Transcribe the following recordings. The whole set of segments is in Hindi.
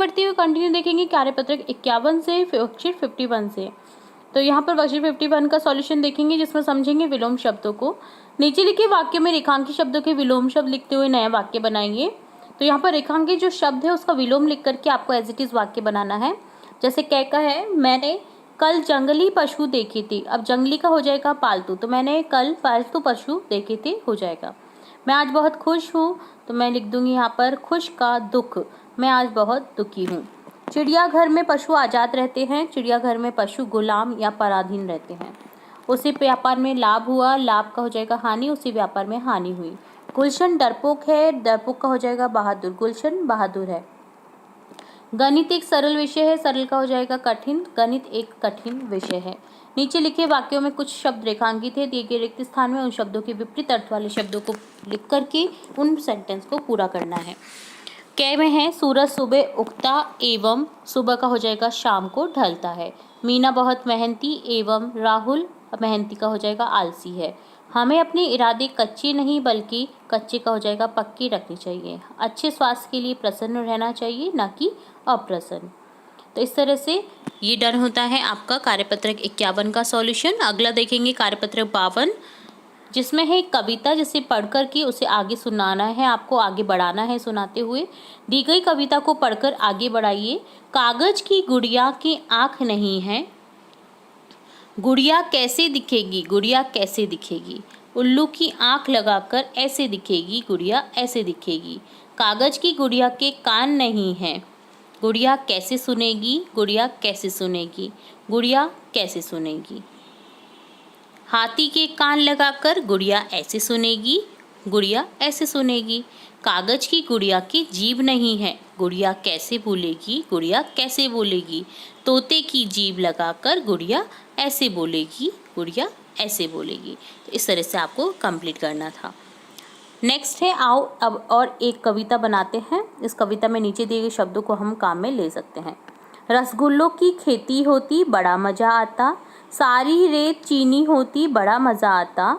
बढ़ते हुए कंटिन्यू देखेंगे कार्यपत्रक 51 से वर्कशीट 51 से। तो यहाँ पर वर्कशीट 51 का सॉल्यूशन देखेंगे जिसमें समझेंगे विलोम शब्दों को। नीचे लिखे वाक्य में रेखांकित शब्दों के विलोम शब्द लिखते हुए नया वाक्य बनाएंगे। तो यहाँ पर रेखांकित जो शब्द है उसका विलोम लिख करके आपको एज इट इज वाक्य बनाना है। जैसे कै का है, मैंने कल जंगली पशु देखे थे। अब जंगली का हो जाएगा पालतू, तो मैंने कल पालतू पशु देखे थे हो जाएगा। मैं आज बहुत खुश हूँ, तो मैं लिख दूंगी यहाँ पर खुश का दुख, मैं आज बहुत दुखी हूँ। चिड़ियाघर में पशु आजाद रहते हैं, चिड़ियाघर में पशु गुलाम या पराधीन रहते हैं। उसी व्यापार में लाभ हुआ, लाभ का हो जाएगा हानि, उसी व्यापार में हानि हुई। गुलशन डरपोक है, डरपोक का हो जाएगा बहादुर, गुलशन बहादुर है। गणित एक सरल विषय है, सरल का हो जाएगा कठिन, गणित एक कठिन विषय है। नीचे लिखे वाक्यों में कुछ शब्द रेखांकित है, दिए गए रिक्त स्थान में उन शब्दों के विपरीत अर्थ वाले शब्दों को लिख करके उन सेंटेंस को पूरा करना है। कै में है, सूरज सुबह उगता एवं सुबह का हो जाएगा शाम को ढलता है। मीना बहुत मेहनती एवं राहुल मेहनती का हो जाएगा आलसी है। हमें अपने इरादे कच्चे नहीं बल्कि कच्चे का हो जाएगा पक्के रखने चाहिए। अच्छे स्वास्थ्य के लिए प्रसन्न रहना चाहिए, ना कि अप्रसन्न। तो इस तरह से ये डन होता है आपका कार्यपत्रक 51 का सॉल्यूशन। अगला देखेंगे कार्यपत्रक 52, जिसमें है एक कविता जिसे पढ़कर के उसे आगे सुनाना है, आपको आगे बढ़ाना है सुनाते हुए। दी गई कविता को पढ़कर आगे बढ़ाइए। कागज की गुड़िया की आँख नहीं है, गुड़िया कैसे दिखेगी, गुड़िया कैसे दिखेगी। उल्लू की आँख लगाकर ऐसे दिखेगी, गुड़िया ऐसे दिखेगी। कागज की गुड़िया के कान नहीं हैं, गुड़िया कैसे सुनेगी, गुड़िया कैसे सुनेगी, गुड़िया कैसे सुनेगी। हाथी के कान लगाकर गुड़िया ऐसे सुनेगी, गुड़िया ऐसे सुनेगी। कागज की गुड़िया की जीभ नहीं है, गुड़िया कैसे बोलेगी, गुड़िया कैसे बोलेगी। तोते की जीभ लगाकर गुड़िया ऐसे बोलेगी, गुड़िया ऐसे बोलेगी। तो इस तरह से आपको कंप्लीट करना था। नेक्स्ट है, आओ अब और एक कविता बनाते हैं। इस कविता में नीचे दिए गए शब्दों को हम काम में ले सकते हैं। रसगुल्लों की खेती होती बड़ा मज़ा आता, सारी रेत चीनी होती बड़ा मज़ा आता।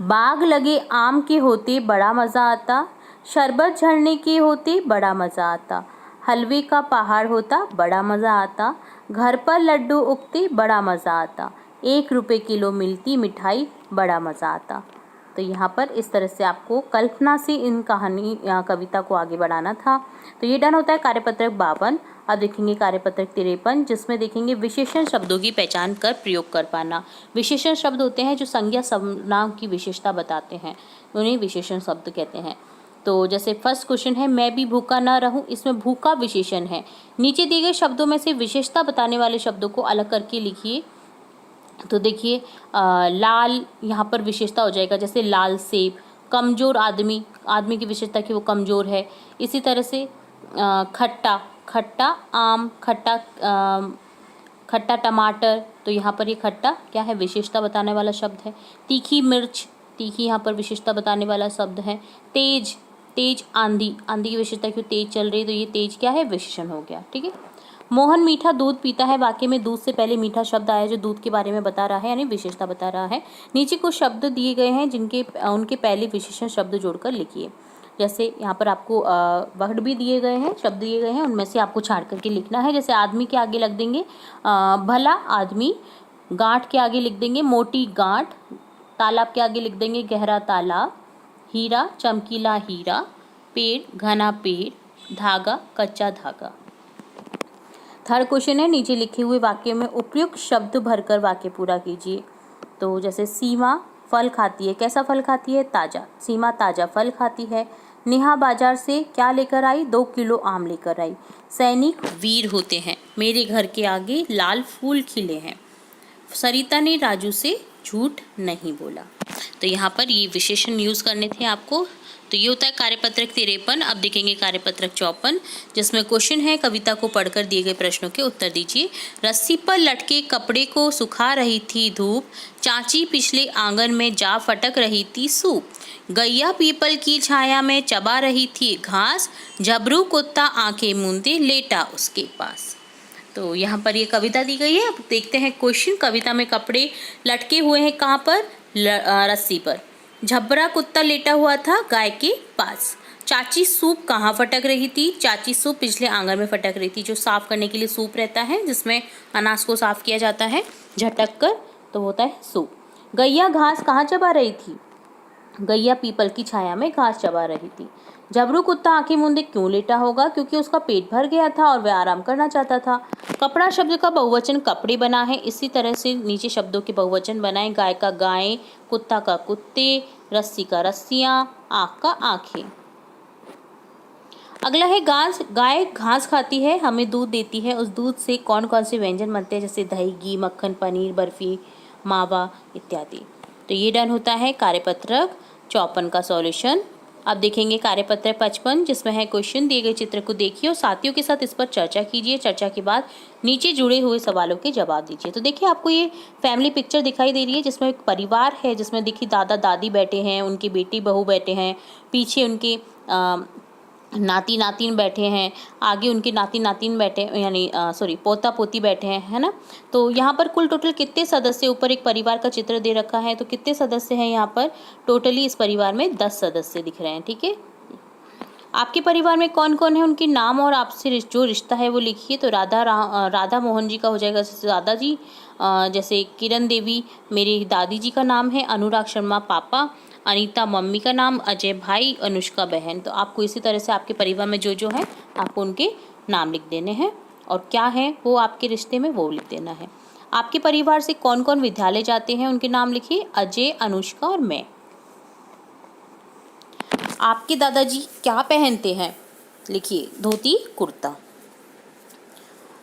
बाग लगे आम के होते बड़ा मज़ा आता, शरबत झरने के होते बड़ा मज़ा आता। हलवे का पहाड़ होता बड़ा मज़ा आता, घर पर लड्डू उगते बड़ा मज़ा आता। 1 रुपये किलो मिलती मिठाई बड़ा मज़ा आता। तो यहाँ पर इस तरह से आपको कल्पना से इन कहानी या कविता को आगे बढ़ाना था। तो ये डन होता है कार्यपत्रक 52। अब देखेंगे कार्यपत्रक 53, जिसमें देखेंगे विशेषण शब्दों की पहचान कर प्रयोग कर पाना। विशेषण शब्द होते हैं जो संज्ञा सर्वनाम की विशेषता बताते हैं, उन्हें विशेषण शब्द कहते हैं। तो जैसे फर्स्ट क्वेश्चन है, मैं भी भूखा ना रहूं, इसमें भूखा विशेषण है। नीचे दिए गए शब्दों में से विशेषता बताने वाले शब्दों को अलग करके लिखिए। तो देखिए लाल यहाँ पर विशेषता हो जाएगा, जैसे लाल सेब। कमज़ोर आदमी, आदमी की विशेषता कि वो कमज़ोर है। इसी तरह से खट्टा, खट्टा आम, खट्टा खट्टा टमाटर। तो यहाँ पर ये खट्टा क्या है, विशेषता बताने वाला शब्द है। तीखी मिर्च, तीखी यहाँ पर विशेषता बताने वाला शब्द है। तेज, तेज आंधी, आंधी की विशेषता क्यों तेज चल रही है, तो ये तेज क्या है, विशेषण हो गया। ठीक है। मोहन मीठा दूध पीता है, वाक्य में दूध से पहले मीठा शब्द आया जो दूध के बारे में बता रहा है, यानी विशेषता बता रहा है। नीचे कुछ शब्द दिए गए हैं जिनके उनके पहले विशेषण शब्द जोड़कर लिखिए। जैसे यहाँ पर आपको वर्ड भी दिए गए हैं, शब्द दिए गए हैं, उनमें से आपको छाड़ करके लिखना है। जैसे आदमी के आगे लिख देंगे भला आदमी, गांठ के आगे लिख देंगे मोटी गांठ, तालाब के आगे लिख देंगे गहरा तालाब, हीरा चमकीला हीरा, पेड़ घना पेड़, धागा कच्चा धागा। थर्ड क्वेश्चन है, नीचे लिखे हुए वाक्य में उपयुक्त शब्द भरकर वाक्य पूरा कीजिए। तो जैसे सीमा फल खाती है, कैसा फल खाती है, ताज़ा। सीमा ताज़ा फल खाती है। नेहा बाजार से क्या लेकर आई, 2 किलो आम लेकर आई। सैनिक वीर होते हैं, मेरे घर के आगे लाल फूल खिले हैं। सरिता ने राजू से झूठ नहीं बोला। तो यहाँ पर ये विशेषण यूज़ करने थे आपको। तो ये होता है कार्यपत्रक 53। अब देखेंगे कार्यपत्रक 54, जिसमें क्वेश्चन है, कविता को पढ़कर दिए गए प्रश्नों के उत्तर दीजिए। रस्सी पर लटके कपड़े को सुखा रही थी धूप, चाची पिछले आंगन में जा फटक रही थी सूप। गैया पीपल की छाया में चबा रही थी घास, झबरू कुत्ता आंखें मूंदे लेटा उसके पास। तो यहाँ पर ये कविता दी गई है। अब देखते हैं क्वेश्चन। कविता में कपड़े लटके हुए हैं कहाँ पर, रस्सी पर। झबरा कुत्ता लेटा हुआ था गाय के पास। चाची सूप कहाँ फटक रही थी? चाची सूप पिछले आंगन में फटक रही थी। जो साफ करने के लिए सूप रहता है, जिसमें अनाज को साफ किया जाता है झटक कर, तो होता है सूप। गैया घास कहाँ चबा रही थी? गैया पीपल की छाया में घास चबा रही थी। जबरू कुत्ता आंखें मूंदे क्यों लेटा होगा? क्योंकि उसका पेट भर गया था और वह आराम करना चाहता था। कपड़ा शब्द का बहुवचन कपड़े बना है। इसी तरह से नीचे शब्दों के बहुवचन बनाएं। गाय का गायें, कुत्ता का कुत्ते, रस्सी का रस्सियां, आँख का आँखें। अगला है घास। गाय घास खाती है, हमें दूध देती है। उस दूध से कौन कौन से व्यंजन बनते हैं? जैसे दही, घी, मक्खन, पनीर, बर्फी, मावा इत्यादि। तो ये डन होता है कार्यपत्रक 54 का सॉल्यूशन। अब देखेंगे कार्यपत्रक 55, जिसमें है क्वेश्चन। दिए गए चित्र को देखिए और साथियों के साथ इस पर चर्चा कीजिए। चर्चा के बाद नीचे जुड़े हुए सवालों के जवाब दीजिए। तो देखिए, आपको ये फैमिली पिक्चर दिखाई दे रही है, जिसमें एक परिवार है, जिसमें देखिए दादा दादी बैठे हैं, उनकी बेटी बहू बैठे हैं, पीछे उनके नाती नातिन बैठे हैं, आगे उनके नाती नातिन बैठे, यानी पोता पोती बैठे हैं, है ना। तो यहाँ पर कुल टोटल कितने सदस्य, ऊपर एक परिवार का चित्र दे रखा है, तो कितने सदस्य हैं यहाँ पर? टोटली इस परिवार में 10 सदस्य दिख रहे हैं। ठीक है, आपके परिवार में कौन कौन है, उनके नाम और आपसे जो रिश्ता है वो लिखिए। तो राधा मोहन जी का हो जाएगा दादाजी। जैसे किरण देवी मेरी दादी जी का नाम है, अनुराग शर्मा पापा, अनीता मम्मी का नाम, अजय भाई, अनुष्का बहन। तो आपको इसी तरह से आपके परिवार में जो जो है आपको उनके नाम लिख देने हैं, और क्या है वो आपके रिश्ते में वो लिख देना है। आपके परिवार से कौन कौन विद्यालय जाते हैं, उनके नाम लिखिए। अजय, अनुष्का और मैं। आपके दादाजी क्या पहनते हैं? लिखिए धोती कुर्ता।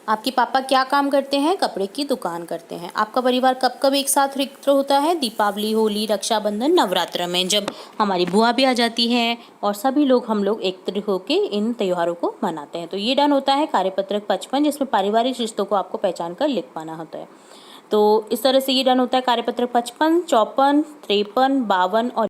आपके पापा क्या काम करते हैं? कपड़े की दुकान करते हैं। आपका परिवार कब कब एक साथ एकत्र होता है? दीपावली, होली, रक्षाबंधन, नवरात्र में, जब हमारी बुआ भी आ जाती है और सभी लोग हम लोग एकत्र होकर इन त्योहारों को मनाते हैं। तो ये डन होता है कार्यपत्रक 55, जिसमें पारिवारिक रिश्तों को आपको पहचान कर लिख पाना होता है। तो इस तरह से ये डन होता है कार्यपत्रक 55, 54, 53, 52 और